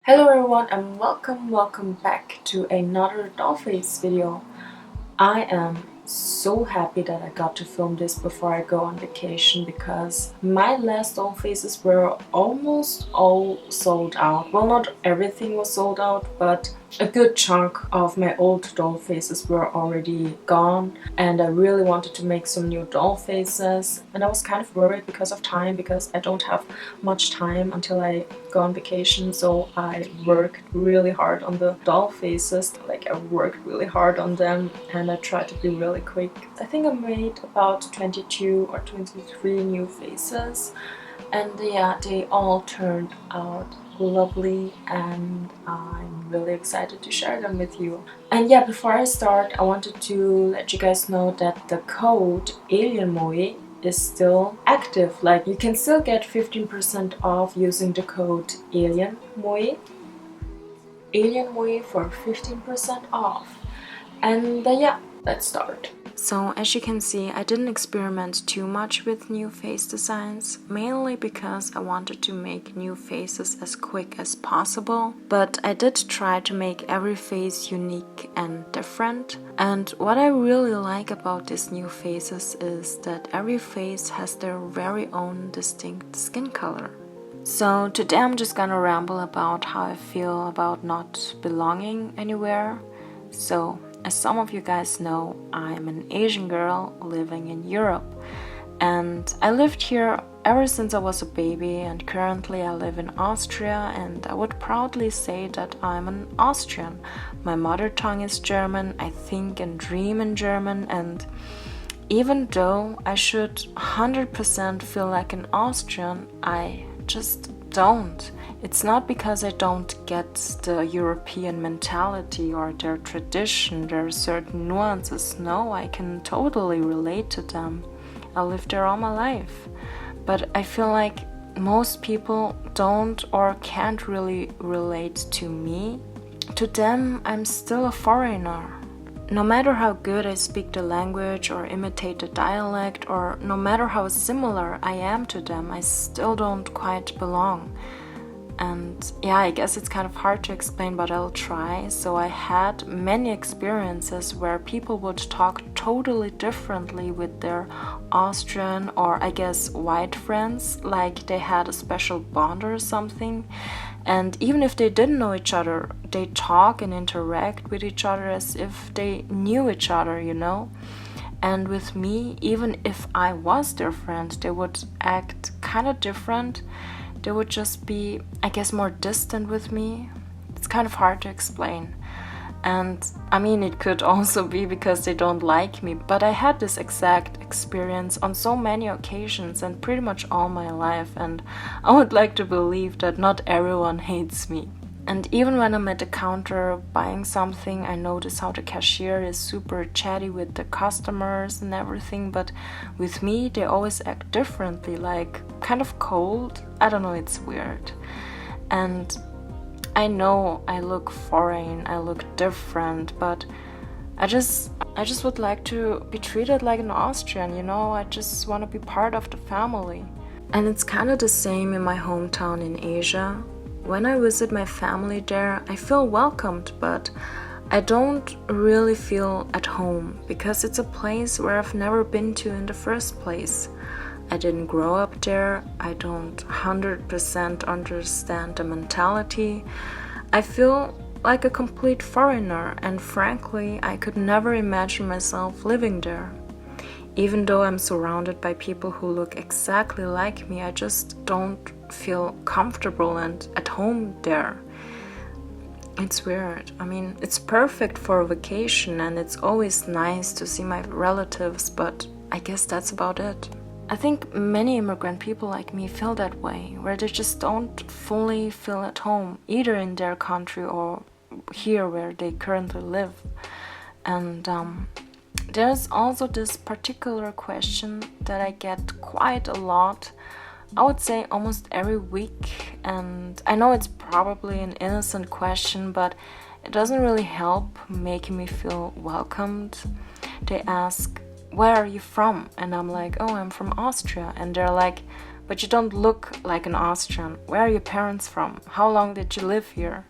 Hello everyone and welcome back to another Dollface video. I am so happy that I got to film this before I go on vacation because my last doll faces were almost all sold out. Well, not everything was sold out, but a good chunk of my old doll faces were already gone, and I really wanted to make some new doll faces. And I was kind of worried because of time, because I don't have much time until I go on vacation, so I worked really hard on the doll faces. Like, I worked really hard on them and I tried to be really quick. I think I made about 22 or 23 new faces, and yeah, they all turned out lovely and I'm really excited to share them with you. And yeah, before I start, I wanted to let you guys know that the code ALIENMOÈ is still active. Like, you can still get 15% off using the code ALIENMOÈ for 15% off. And yeah, let's start. So as you can see, I didn't experiment too much with new face designs, mainly because I wanted to make new faces as quick as possible, but I did try to make every face unique and different. And what I really like about these new faces is that every face has their very own distinct skin color. So today I'm just gonna ramble about how I feel about not belonging anywhere. So, as some of you guys know, I'm an Asian girl living in Europe, and I lived here ever since I was a baby, and currently I live in Austria, and I would proudly say that I'm an Austrian. My mother tongue is German, I think and dream in German, and even though I should 100% feel like an Austrian, I just don't. It's not because I don't get the European mentality or their tradition, their certain nuances. No, I can totally relate to them. I lived there all my life. But I feel like most people don't or can't really relate to me. To them, I'm still a foreigner. No matter how good I speak the language or imitate the dialect, or no matter how similar I am to them, I still don't quite belong. And yeah, I guess it's kind of hard to explain, but I'll try. So I had many experiences where people would talk totally differently with their Austrian or I guess white friends, like they had a special bond or something. And even if they didn't know each other, they talk and interact with each other as if they knew each other, you know? And with me, even if I was their friend, they would act kind of different. They would just be, I guess, more distant with me. It's kind of hard to explain. And I mean, it could also be because they don't like me, but I had this exact experience on so many occasions and pretty much all my life, and I would like to believe that not everyone hates me. And even when I'm at the counter buying something, I notice how the cashier is super chatty with the customers and everything, but with me they always act differently, like kind of cold. I don't know, it's weird. And I know I look foreign, I look different, but I just would like to be treated like an Austrian, you know? I just want to be part of the family. And it's kind of the same in my hometown in Asia. When I visit my family there, I feel welcomed, but I don't really feel at home because it's a place where I've never been to in the first place. I didn't grow up there, I don't 100% understand the mentality. I feel like a complete foreigner, and frankly, I could never imagine myself living there. Even though I'm surrounded by people who look exactly like me, I just don't feel comfortable and at home there. It's weird. I mean, it's perfect for a vacation and it's always nice to see my relatives, but I guess that's about it. I think many immigrant people like me feel that way, where they just don't fully feel at home, either in their country or here where they currently live. And there's also this particular question that I get quite a lot, I would say almost every week, and I know it's probably an innocent question, but it doesn't really help making me feel welcomed. They ask, "Where are you from?" And I'm like, "Oh, I'm from Austria." And they're like, but you don't look like an Austrian. Where are your parents from? How long did you live here?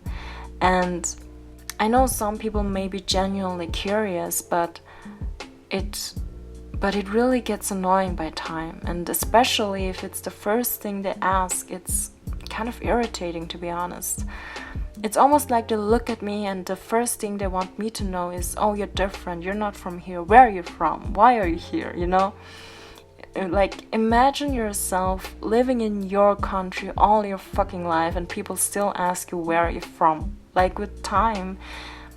And I know some people may be genuinely curious, but it really gets annoying by time, and especially if it's the first thing they ask, it's kind of irritating, to be honest. It's almost like they look at me and the first thing they want me to know is, oh, you're different, you're not from here, where are you from, why are you here, you know? Like, imagine yourself living in your country all your fucking life and people still ask you where are you from. Like, with time,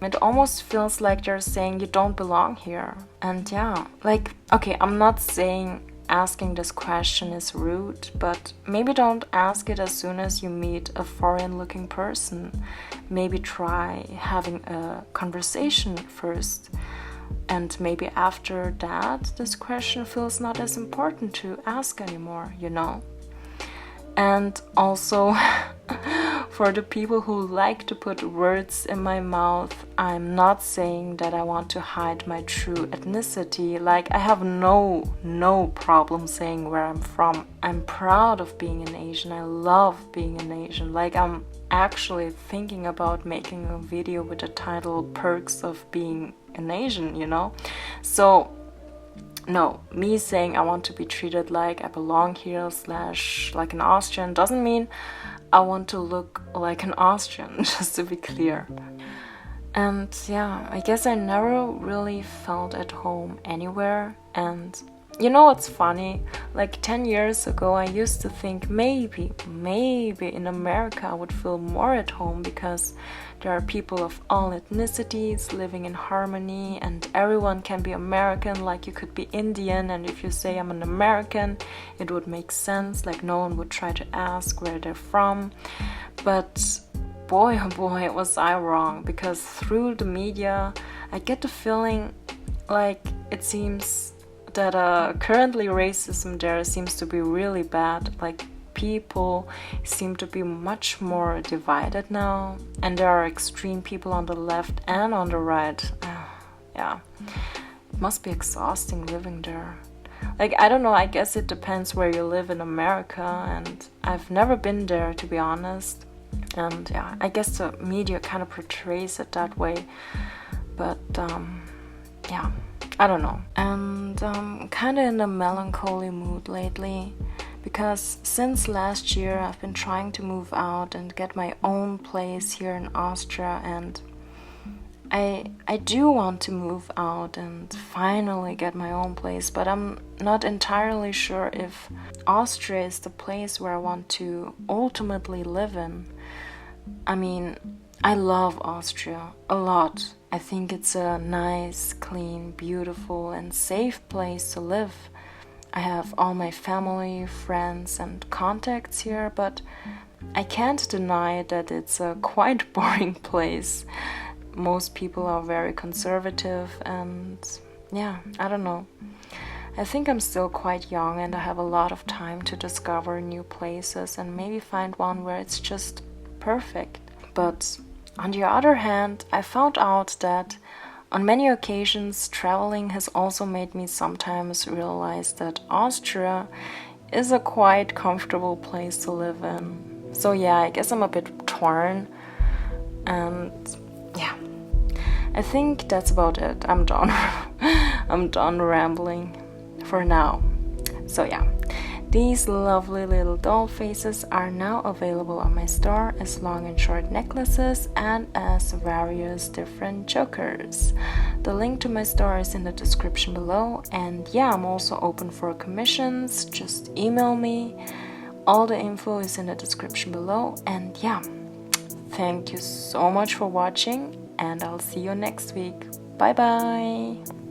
it almost feels like they're saying you don't belong here. And yeah, like, okay, I'm not saying asking this question is rude, but maybe don't ask it as soon as you meet a foreign looking person. Maybe try having a conversation first. And maybe after that, this question feels not as important to ask anymore, you know? And also, for the people who like to put words in my mouth, I'm not saying that I want to hide my true ethnicity. Like, I have no problem saying where I'm from. I'm proud of being an Asian. I love being an Asian. Like, I'm actually thinking about making a video with the title Perks of Being an Asian, you know? So, no, me saying I want to be treated like I belong here / like an Austrian doesn't mean I want to look like an Austrian, just to be clear. And yeah, I guess I never really felt at home anywhere. And you know what's funny? Like 10 years ago, I used to think maybe in America I would feel more at home because there are people of all ethnicities living in harmony and everyone can be American, like you could be Indian, and if you say I'm an American, it would make sense, like no one would try to ask where they're from. But boy, oh boy, was I wrong, because through the media, I get the feeling like it seems that currently racism there seems to be really bad. Like, people seem to be much more divided now, and there are extreme people on the left and on the right. Yeah, it must be exhausting living there. Like, I don't know, I guess it depends where you live in America, and I've never been there, to be honest. And yeah, I guess the media kind of portrays it that way, but yeah, I don't know. And I'm kind of in a melancholy mood lately, because since last year I've been trying to move out and get my own place here in Austria, and I do want to move out and finally get my own place, but I'm not entirely sure if Austria is the place where I want to ultimately live in. I mean, I love Austria a lot. I think it's a nice, clean, beautiful and safe place to live. I have all my family, friends and contacts here, but I can't deny that it's a quite boring place. Most people are very conservative and yeah, I don't know. I think I'm still quite young and I have a lot of time to discover new places and maybe find one where it's just perfect. But on the other hand, I found out that on many occasions, traveling has also made me sometimes realize that Austria is a quite comfortable place to live in. So yeah, I guess I'm a bit torn. And yeah, I think that's about it. I'm done. I'm done rambling for now. So yeah, these lovely little doll faces are now available on my store as long and short necklaces and as various different chokers. The link to my store is in the description below, and yeah, I'm also open for commissions. Just email me. All the info is in the description below, and yeah, thank you so much for watching, and I'll see you next week. Bye bye!